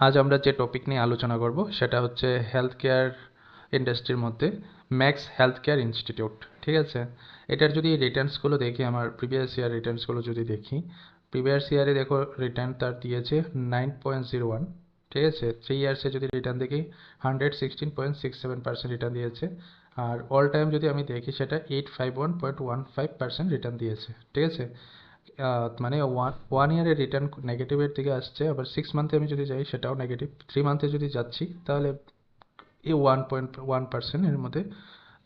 আজ আমরা যে টপিক নিয়ে আলোচনা করব সেটা হচ্ছে হেলথ কেয়ার ইন্ডাস্ট্রির মধ্যে ম্যাক্স হেলথ কেয়ার ইনস্টিটিউট। ঠিক আছে, এটার যদি রিটার্নসগুলো দেখি, আমার প্রিভিয়াস ইয়ার রিটার্নসগুলো যদি দেখি, প্রিভিয়াস ইয়ারে দেখো রিটার্ন তার দিয়েছে 9.01। ঠিক আছে, 3 ইয়ার্সে যদি রিটার্ন দেখি 116.67% রিটার্ন দিয়েছে। আর অল টাইম যদি আমি দেখি সেটা 851.15% রিটার্ন দিয়েছে। ঠিক আছে, মানে ওয়ান ইয়ারের রিটার্ন নেগেটিভের দিকে আসছে, আবার 6 মান্থে আমি যদি যাই সেটাও নেগেটিভ, 3 মান্থে যদি যাচ্ছি তাহলে এই 1.1% এর মধ্যে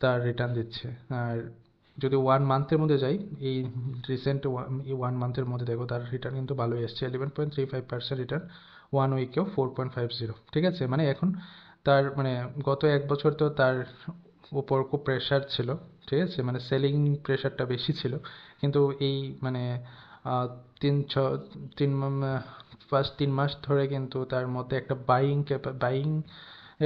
তার রিটার্ন দিচ্ছে। আর যদি 1 মান্থের মধ্যে যাই, এই রিসেন্ট এই 1 মান্থের মধ্যে দেখো তার রিটার্ন কিন্তু ভালোই এসছে, 11.35% রিটার্ন, 1 উইকেও 4.50। ঠিক আছে, মানে এখন তার মানে গত 1 বছর তো তার উপর খুব প্রেশার ছিল। ঠিক আছে, মানে সেলিং প্রেশারটা বেশি ছিল, কিন্তু এই মানে আহ, তিন ছ তিন ফার্স্ট 3 মাস ধরে কিন্তু তার মধ্যে একটা বাইং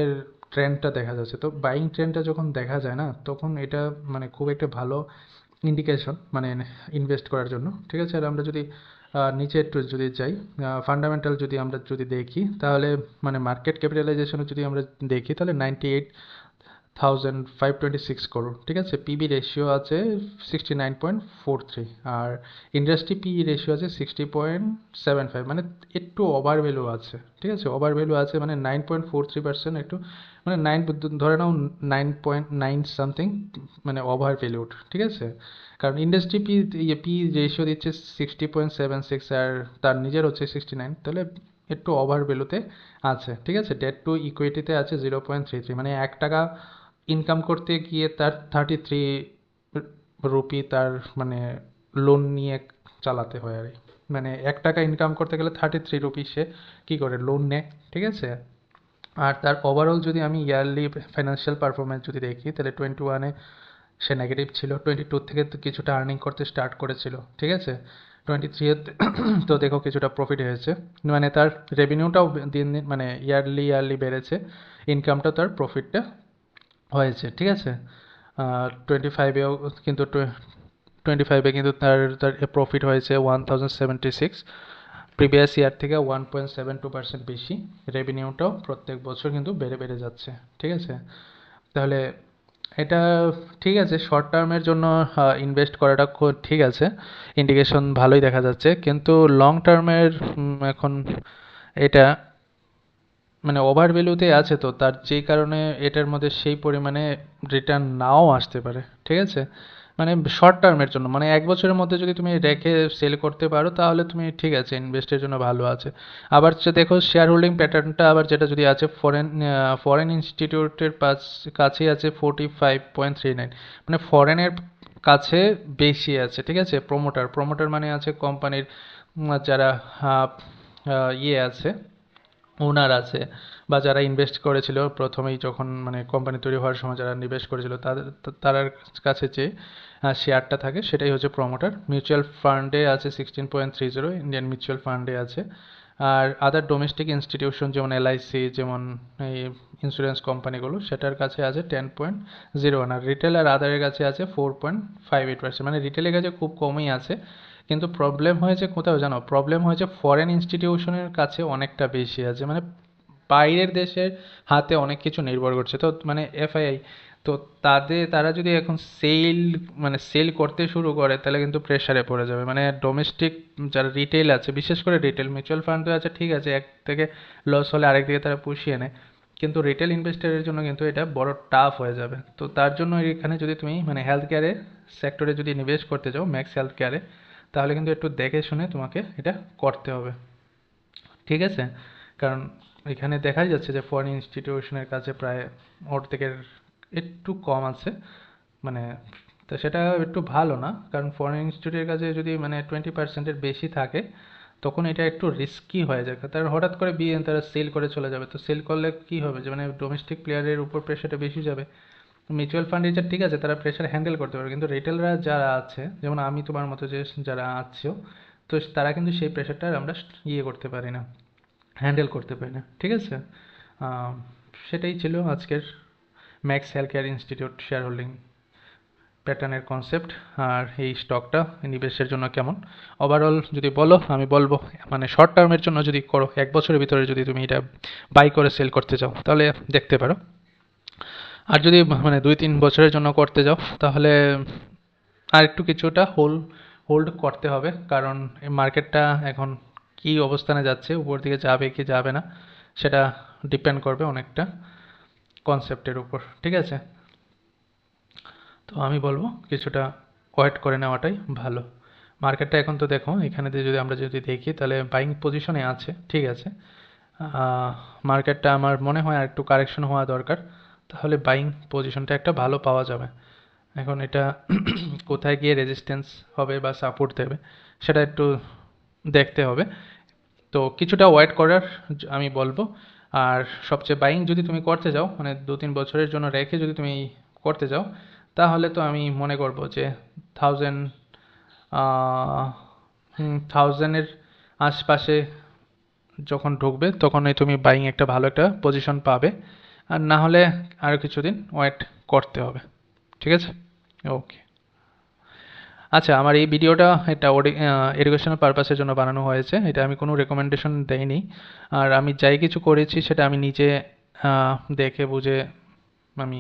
এর ট্রেন্ডটা দেখা যাচ্ছে। তো বাইং ট্রেন্ডটা যখন দেখা যায় না, তখন এটা মানে খুব একটা ভালো ইন্ডিকেশন মানে ইনভেস্ট করার জন্য। ঠিক আছে, আর আমরা যদি নিচে একটু যদি যাই, ফান্ডামেন্টাল যদি আমরা যদি দেখি, তাহলে মানে মার্কেট ক্যাপিটালাইজেশনে যদি আমরা দেখি তাহলে 98,526 crore। ঠিক আছে, পিবি রেশিও আছে 69.43, আর ইন্ডাস্ট্রি পি রেশিও আছে 60.75, মানে একটু ওভার ভ্যালু আছে। ঠিক আছে, ওভার ভ্যালু আছে, মানে 9.43% একটু, মানে ধরে নাও 9.9 সামথিং, মানে ওভার ভ্যালুড। ঠিক আছে, কারণ ইন্ডাস্ট্রি পি রেশিও দিচ্ছে 60.76, আর তার নিজের হচ্ছে 69, তাহলে একটু ওভার ভ্যালুতে আছে। ঠিক আছে, ডেট টু ইকুইটিতে আছে 0.33, মানে 1 টাকা ইনকাম করতে গিয়ে তার 33 রুপি তার মানে লোন নিয়ে চালাতে হয় আর কি। মানে 1 টাকা ইনকাম করতে গেলে 33 রুপি সে কী করে লোন নেয়। ঠিক আছে, আর তার ওভারঅল যদি আমি ইয়ারলি ফাইন্যান্সিয়াল পারফরমেন্স যদি দেখি, তাহলে 21-এ সে নেগেটিভ ছিল, 22 থেকে তো কিছুটা আর্নিং করতে স্টার্ট করেছিল। ঠিক আছে, 23-এ তো দেখো কিছুটা প্রফিট হয়েছে, মানে তার রেভিনিউটাও দিন দিন মানে ইয়ারলি বেড়েছে, ইনকামটা তার প্রফিটটা হয়েছে। ঠিক আছে, 25-এও কিন্তু 25-এ কিন্তু তার তার প্রফিট হয়েছে 1076, প্রিভিয়াস ইয়ার থেকে 1.72% বেশি। রেভিনিউটাও প্রত্যেক বছর কিন্তু বেড়ে বেড়ে যাচ্ছে। ঠিক আছে, তাহলে এটা ঠিক আছে, শর্ট টার্মের জন্য ইনভেস্ট করাটা খুব ঠিক আছে, ইন্ডিকেশন ভালোই দেখা যাচ্ছে, কিন্তু লং টার্মের এখন এটা মানে ওভার ভ্যালুতে আছে, তো তার যেই কারণে এটার মধ্যে সেই পরিমাণে রিটার্ন নাও আসতে পারে। ঠিক আছে, মানে শর্ট টার্মের জন্য, মানে 1 বছরের মধ্যে যদি তুমি রেখে সেল করতে পারো তাহলে তুমি ঠিক আছে, ইনভেস্টের জন্য ভালো আছে। আবার দেখো শেয়ার হোল্ডিং প্যাটার্নটা আবার যেটা যদি আছে, ফরেন ইনস্টিটিউটের কাছেই আছে 45.39, মানে ফরেনের কাছে বেশি আছে। ঠিক আছে, প্রমোটার মানে আছে কোম্পানির যারা ইয়ে আছে, ওনার আছে, বা যারা ইনভেস্ট করেছিল প্রথমেই যখন মানে কোম্পানি তৈরি হওয়ার সময় যারা ইনভেস্ট করেছিল তাদের কাছে যে শেয়ারটা থাকে সেটাই হচ্ছে প্রমোটার। মিউচুয়াল ফান্ডে আছে 16.30, ইন্ডিয়ান মিউচুয়াল ফান্ডে আছে। আর আদার ডোমেস্টিক ইনস্টিটিউশন যেমন এলআইসি, যেমন এই ইন্স্যুরেন্স কোম্পানিগুলো, সেটার কাছে আছে 10.01, আর রিটেল আর আদারের কাছে আছে 4.58%, মানে রিটেলের কাছে খুব কমই আছে। কিন্তু প্রবলেম হয়েছে কোথাও জানো, প্রবলেম হয়েছে ফরেন ইনস্টিটিউশনের কাছে অনেকটা বেশি আছে, মানে বাইরের দেশের হাতে অনেক কিছু নির্ভর করছে, তো মানে এফআইআই, তো তারা যদি এখন সেল করতে শুরু করে তাহলে কিন্তু প্রেসারে পড়ে যাবে। মানে ডোমেস্টিক যারা রিটেল আছে, বিশেষ করে রিটেল, মিউচুয়াল ফান্ডে আছে ঠিক আছে, এক থেকে লস হলে আরেক দিকে তারা পুষিয়ে নেয়, কিন্তু রিটেল ইনভেস্টরের জন্য কিন্তু এটা বড় টাফ হয়ে যাবে। তো তার জন্য এখানে যদি তুমি মানে হেলথ কেয়ারে সেক্টরে যদি ইনভেস্ট করতে চাও, ম্যাক্স হেলথ কেয়ারে, তাহলে কিন্তু একটু দেখে শুনে তোমাকে এটা করতে হবে। ঠিক আছে, কারণ এখানে দেখাই যাচ্ছে যে ফরেন ইনস্টিটিউশনের কাছে প্রায় অর্ধেকের একটু কম আছে, মানে তো সেটা একটু ভালো না, কারণ ফরেন ইনস্টিটিউটের কাছে যদি মানে 20%-এর বেশি থাকে, তখন এটা একটু রিস্কি হয়ে যায়, তারা হঠাৎ করে তারা সেল করে চলে যাবে, তো সেল করলে কি হবে যে মানে ডোমেস্টিক প্লেয়ারের উপর প্রেশারটা বেশি যাবে। মিউচুয়াল ফান্ড এটা ঠিক আছে, তারা প্রেশার হ্যান্ডেল করতে পারে, কিন্তু রিটেলরা যারা আছে, যেমন আমি তোমার মতো যে যারা আছো, তো তারা কিন্তু সেই প্রেশারটা আমরা করতে পারি না, হ্যান্ডেল করতে পারি না। ঠিক আছে, আহ, সেটাই ছিল আজকের max health care institute share holding. প্যাটার্নের কনসেপ্ট আর এই স্টকটা নিবেশের জন্য কেমন। ওভারঅল যদি বলো, আমি বলবো মানে শর্ট টার্মের জন্য যদি করো, 1 বছরের ভিতরে যদি তুমি এটা বাই করে সেল করতে চাও তাহলে দেখতে পারো। আর যদি মানে 2-3 বছরের জন্য করতে যাও তাহলে আর একটু কিছুটা হোল্ড করতে হবে, কারণ এই মার্কেটটা এখন কি অবস্থানে যাচ্ছে, উপর দিকে যাবে কি যাবে না সেটা ডিপেন্ড করবে অনেকটা কনসেপ্টের উপর, ঠিক আছে। তো আমি বলবো কিছুটা ওয়েট করে নেওয়াটাই ভালো। মার্কেটটা এখন তো দেখো এখানে দিয়ে যদি আমরা যদি দেখি তাহলে বাইং পজিশনে আছে, ঠিক আছে। মার্কেটটা আমার মনে হয় আর একটু কারেকশন হওয়া দরকার, তাহলে বাইং পজিশনটা একটা ভালো পাওয়া যাবে। এখন এটা কোথায় গিয়ে রেজিস্ট্যান্স হবে বা সাপোর্ট দেবে সেটা একটু দেখতে হবে। তো কিছুটা ওয়েট করার আমি বলবো। আর সবচেয়ে বাইং যদি তুমি করতে যাও মানে 2-3 বছরের জন্য রেখে যদি তুমি করতে যাও তাহলে তো আমি মনে করবো যে 1000 1000-এর আশপাশে যখন ঢুকবে তখনই তুমি বাইং একটা ভালো একটা পজিশন পাবে। আর না হলে আরও কিছুদিন ওয়েট করতে হবে, ঠিক আছে। ওকে, আচ্ছা, আমার এই ভিডিওটা এটা এডুকেশনাল পারপাসের জন্য বানানো হয়েছে, এটা আমি কোনো রেকমেন্ডেশন দেইনি। আর আমি যাই কিছু করেছি সেটা আমি নিজে দেখে বুঝে আমি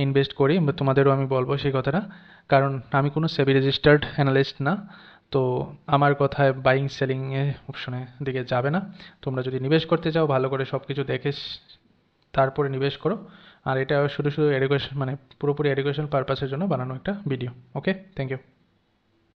ইনভেস্ট করি, তোমাদেরও আমি বলবো সেই কথাটা, কারণ আমি কোনো সেবি রেজিস্টার্ড অ্যানালিস্ট না। তো আমার কথায় বাইং সেলিং এ অপশনে দিকে যাবে না। তোমরা যদি নিবেশ করতে চাও ভালো করে সব কিছু দেখে তারপরে নিবেশ করো। আর এটা শুধু শুধু এডুকেশন মানে পুরোপুরি এডুকেশন পারপাসের জন্য বানানো একটা ভিডিও। Okay, thank you.